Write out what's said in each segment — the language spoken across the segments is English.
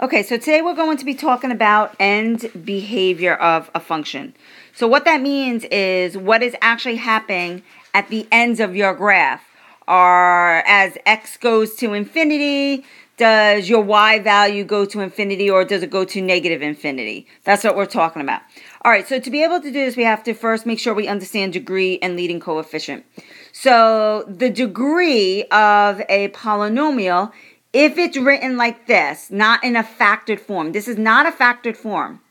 Okay, so today we're going to be talking about end behavior of a function. So what that means is what is actually happening at the ends of your graph. Or as x goes to infinity, does your y value go to infinity or does it go to negative infinity? That's what we're talking about. All right, so to be able to do this, we have to first make sure we understand degree and leading coefficient. So the degree of a polynomial, if it's written like this, not in a factored form, this is not a factored form.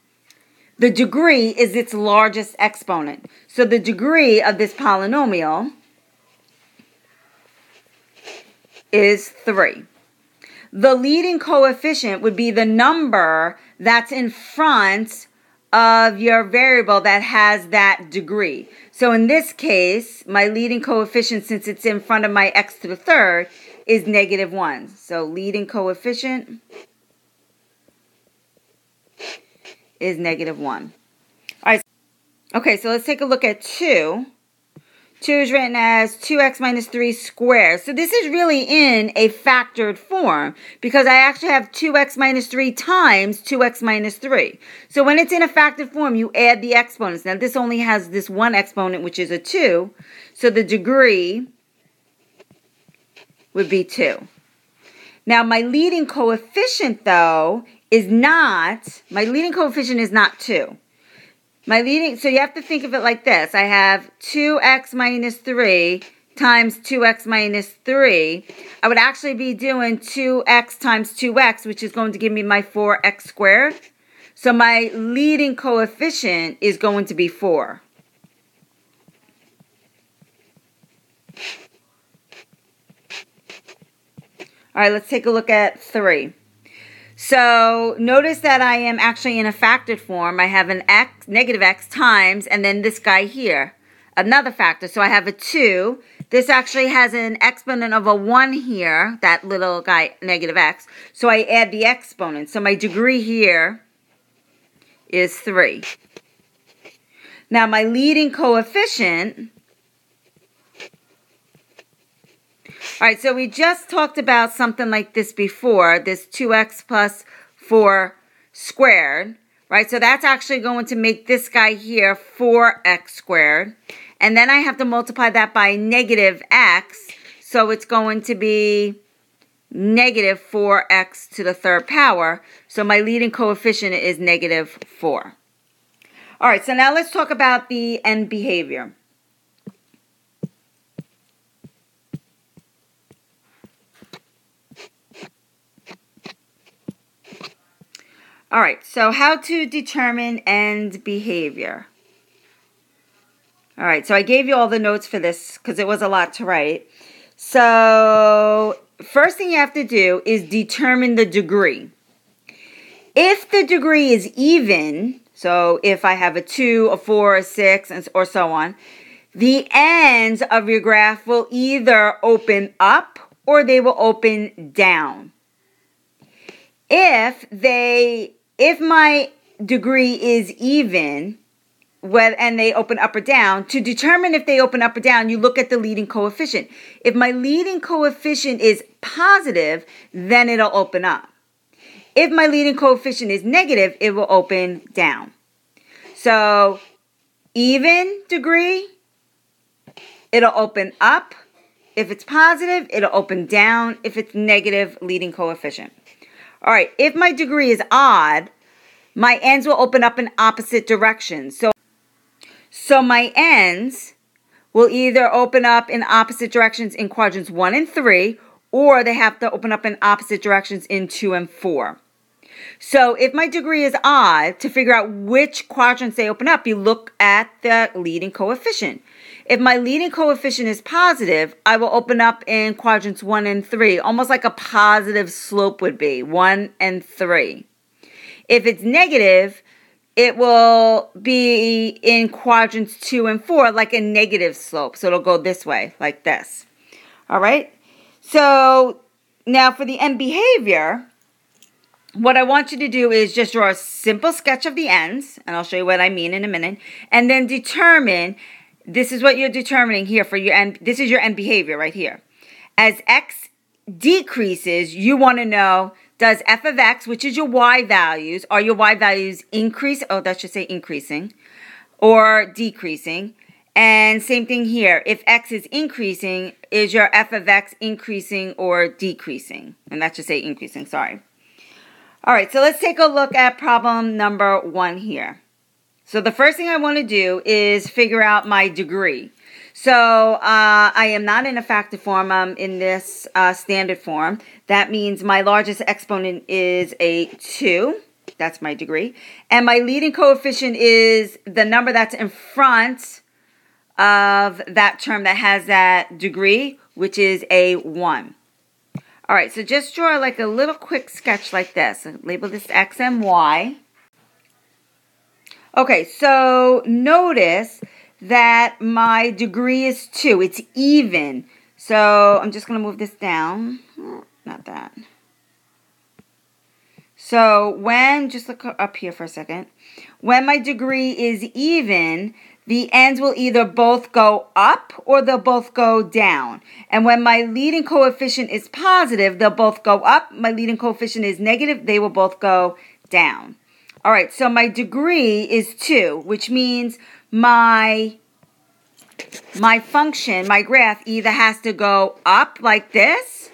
The degree is its largest exponent. So the degree of this polynomial is 3. The leading coefficient would be the number that's in front of your variable that has that degree. So in this case, my leading coefficient, since it's in front of my x to the third, is -1. So leading coefficient is -1. All right. Okay, so let's take a look at 2. 2 is written as 2x minus 3 squared. So this is really in a factored form because I actually have 2x minus 3 times 2x minus 3. So when it's in a factored form, you add the exponents. Now this only has this one exponent, which is a 2. So the degree would be 2. Now my leading coefficient, though, is not 2. So you have to think of it like this. I have 2x minus 3 times 2x minus 3. I would actually be doing 2x times 2x, which is going to give me my 4x squared. So my leading coefficient is going to be 4. All right, let's take a look at 3. So notice that I am actually in a factored form. I have an x, negative x times, and then this guy here, another factor. So I have a 2. This actually has an exponent of a 1 here, that little guy, negative x. So I add the exponent. So my degree here is 3. Now my leading coefficient. All right, so we just talked about something like this before, this 2x plus 4 squared, right? So that's actually going to make this guy here 4x squared. And then I have to multiply that by negative x, so it's going to be negative 4x to the third power. So my leading coefficient is -4. All right, so now let's talk about the end behavior. All right, so how to determine end behavior. All right, so I gave you all the notes for this because it was a lot to write. So first thing you have to do is determine the degree. If the degree is even, so if I have a 2, a 4, a 6, or so on, the ends of your graph will either open up or they will open down. If my degree is even, and they open up or down, to determine if they open up or down, you look at the leading coefficient. If my leading coefficient is positive, then it'll open up. If my leading coefficient is negative, it will open down. So, even degree, it'll open up. If it's positive, it'll open down. If it's negative, leading coefficient. All right, if my degree is odd, my ends will open up in opposite directions. So my ends will either open up in opposite directions in quadrants 1 and 3, or they have to open up in opposite directions in 2 and 4. So if my degree is odd, to figure out which quadrants they open up, you look at the leading coefficient. If my leading coefficient is positive, I will open up in quadrants 1 and 3, almost like a positive slope would be, 1 and 3. If it's negative, it will be in quadrants 2 and 4, like a negative slope. So it'll go this way, like this. All right? So now for the end behavior, what I want you to do is just draw a simple sketch of the ends, and I'll show you what I mean in a minute, and then determine. This is what you're determining here for your end. This is your end behavior right here. As x decreases, you want to know does f of x, which is your y values, are your y values that should say increasing, or decreasing? And same thing here. If x is increasing, is your f of x increasing or decreasing? And that should say increasing, sorry. All right, so let's take a look at problem number 1 here. So the first thing I want to do is figure out my degree. So I am not in a factor form. I'm in this standard form. That means my largest exponent is a 2. That's my degree. And my leading coefficient is the number that's in front of that term that has that degree, which is a 1. All right, so just draw like a little quick sketch like this. Label this X and Y. Okay, so notice that my degree is 2. It's even. So I'm just going to move this down. Not that. So just look up here for a second. When my degree is even, the ends will either both go up or they'll both go down. And when my leading coefficient is positive, they'll both go up. My leading coefficient is negative, they will both go down. All right, so my degree is 2, which means my function, my graph, either has to go up like this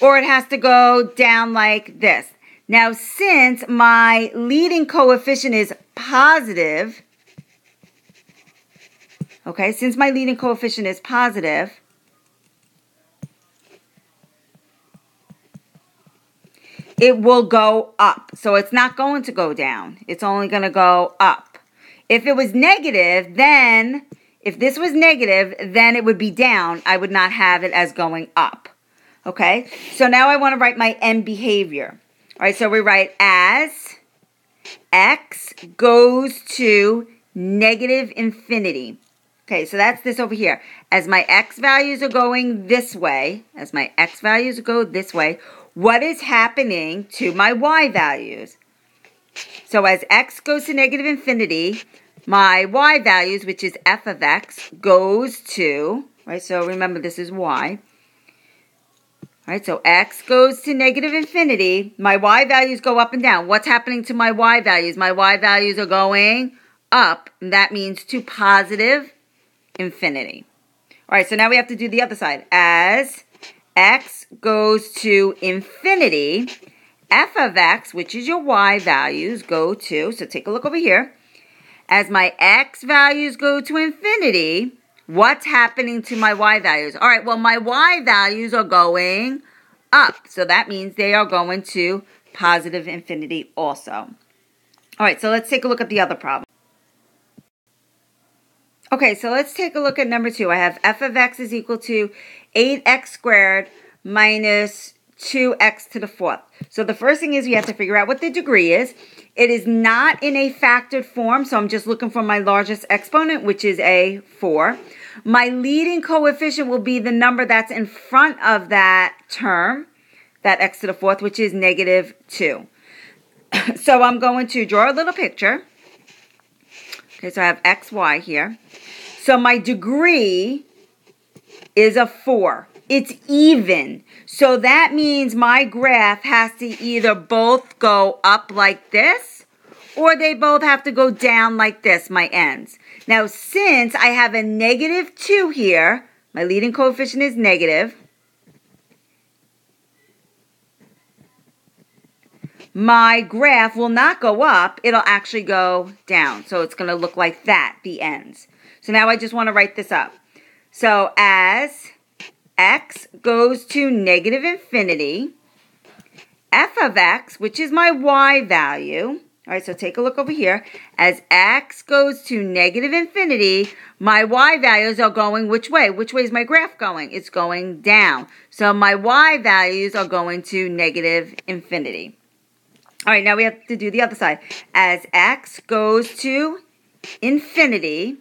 or it has to go down like this. Now, since my leading coefficient is positive, okay, since my leading coefficient is positive, it will go up. So it's not going to go down. It's only going to go up. If it was negative, then, if this was negative, then it would be down. I would not have it as going up. Okay? So now I want to write my end behavior. All right, so we write as x goes to negative infinity. Okay, so that's this over here. As my x values are going this way, what is happening to my y values? So as x goes to negative infinity, my y values, which is f of x, goes to, right, so remember this is y. All right, so x goes to negative infinity. My y values go up and down. What's happening to my y values? My y values are going up, and that means to positive infinity. All right, so now we have to do the other side. As x goes to infinity, f of x, which is your y values, go to, so take a look over here. As my x values go to infinity, what's happening to my y values? All right, well, my y values are going up, so that means they are going to positive infinity also. All right, so let's take a look at the other problem. Okay, so let's take a look at number 2. I have f of x is equal to 8x squared minus 2x to the 4th. So the first thing is we have to figure out what the degree is. It is not in a factored form, so I'm just looking for my largest exponent, which is a 4. My leading coefficient will be the number that's in front of that term, that x to the 4th, which is negative 2. So I'm going to draw a little picture. Okay, so I have x, y here. So my degree is a 4. It's even. So that means my graph has to either both go up like this or they both have to go down like this, my ends. Now, since I have a negative 2 here, my leading coefficient is negative, my graph will not go up, it'll actually go down. So it's going to look like that, the ends. So now I just want to write this up. So as x goes to negative infinity, f of x, which is my y value, all right, so take a look over here. As x goes to negative infinity, my y values are going which way? Which way is my graph going? It's going down. So my y values are going to negative infinity. All right, now we have to do the other side. As x goes to infinity,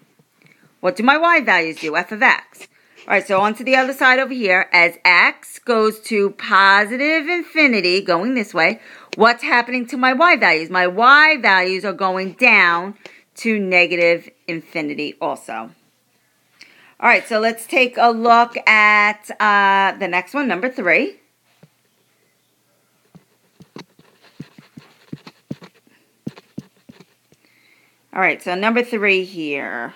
what do my y values do? F of x. All right, so on to the other side over here. As x goes to positive infinity, going this way, what's happening to my y values? My y values are going down to negative infinity also. All right, so let's take a look at the next one, number 3. All right, so number 3 here.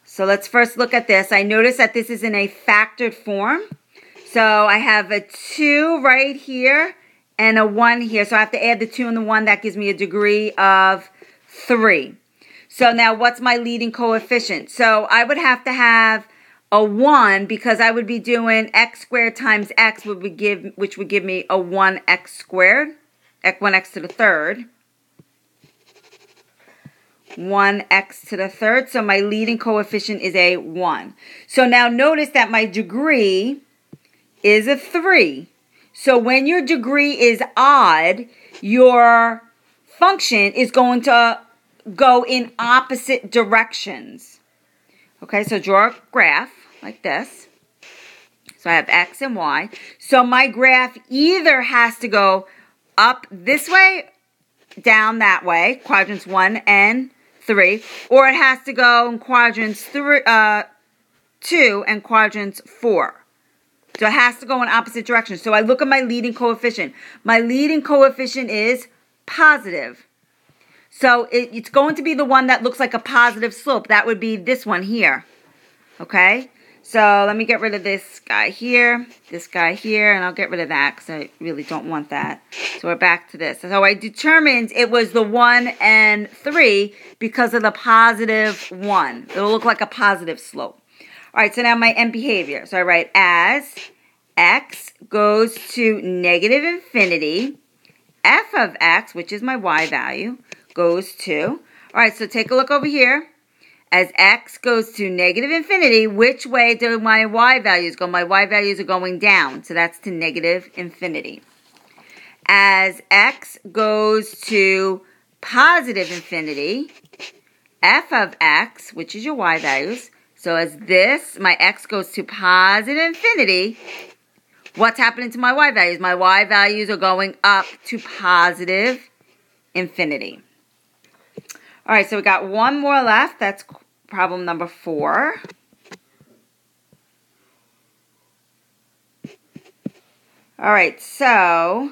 So let's first look at this. I notice that this is in a factored form. So I have a 2 right here and a 1 here. So I have to add the 2 and the 1. That gives me a degree of 3. So now what's my leading coefficient? So I would have to have a 1 because I would be doing x squared times x, which would give me a 1x squared, 1x to the third. 1x to the third. So my leading coefficient is a 1. So now notice that my degree is a 3. So when your degree is odd, your function is going to go in opposite directions. Okay, so draw a graph like this. So I have x and y. So my graph either has to go up this way, down that way, quadrants 1 and 3, or it has to go in quadrants 2 and quadrants 4. So it has to go in opposite directions. So I look at my leading coefficient. My leading coefficient is positive. So it's going to be the one that looks like a positive slope. That would be this one here. Okay? So let me get rid of this guy here, and I'll get rid of that because I really don't want that. So we're back to this. So I determined it was the 1 and 3 because of the positive 1. It'll look like a positive slope. All right, so now my end behavior. So I write as x goes to negative infinity, f of x, which is my y value, goes to. All right, so take a look over here. As x goes to negative infinity, which way do my y values go? My y values are going down, so that's to negative infinity. As x goes to positive infinity, f of x, which is your y values, so as this, my x goes to positive infinity, what's happening to my y values? My y values are going up to positive infinity. All right, so we got one more left. That's problem number 4. All right, so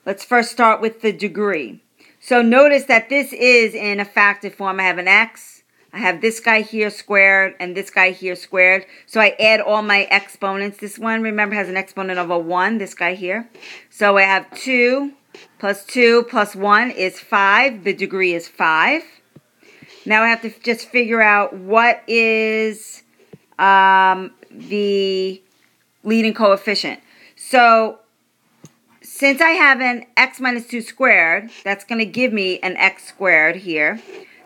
let's first start with the degree. So notice that this is in a factored form. I have an x, I have this guy here squared, and this guy here squared. So I add all my exponents. This one, remember, has an exponent of a 1, this guy here. So I have 2 plus 1 is 5. The degree is 5. Now I have to just figure out what is the leading coefficient. So since I have an x minus 2 squared, that's going to give me an x squared here.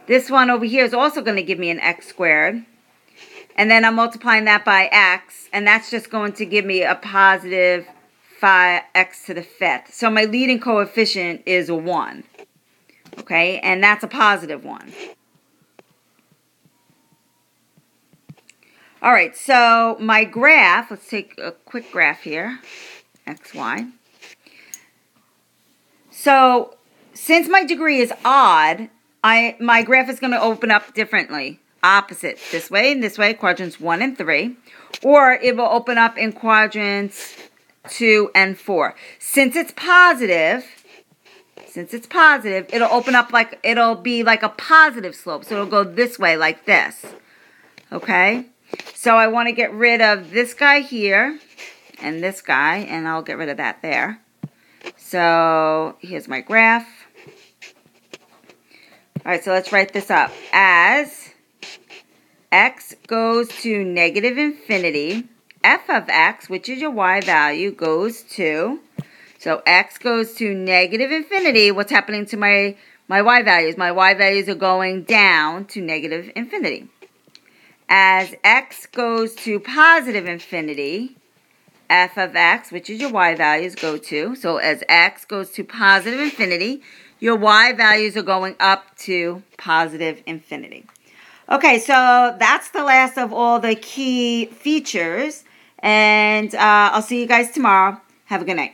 This one over here is also going to give me an x squared. And then I'm multiplying that by x, and that's just going to give me a positive 5x to the 5th. So my leading coefficient is a 1. Okay, and that's a positive 1. All right, so my graph, let's take a quick graph here, x, y. So since my degree is odd, my graph is going to open up differently, opposite, this way and this way, quadrants 1 and 3, or it will open up in quadrants 2 and 4. Since it's positive, it'll open up like, it'll be like a positive slope, so it'll go this way like this, okay? So I want to get rid of this guy here and this guy, and I'll get rid of that there. So here's my graph. All right, so let's write this up. As x goes to negative infinity, f of x, which is your y value, goes to, so x goes to negative infinity. What's happening to my y values? My y values are going down to negative infinity. As x goes to positive infinity, f of x, which is your y values, go to. So as x goes to positive infinity, your y values are going up to positive infinity. Okay, so that's the last of all the key features. And I'll see you guys tomorrow. Have a good night.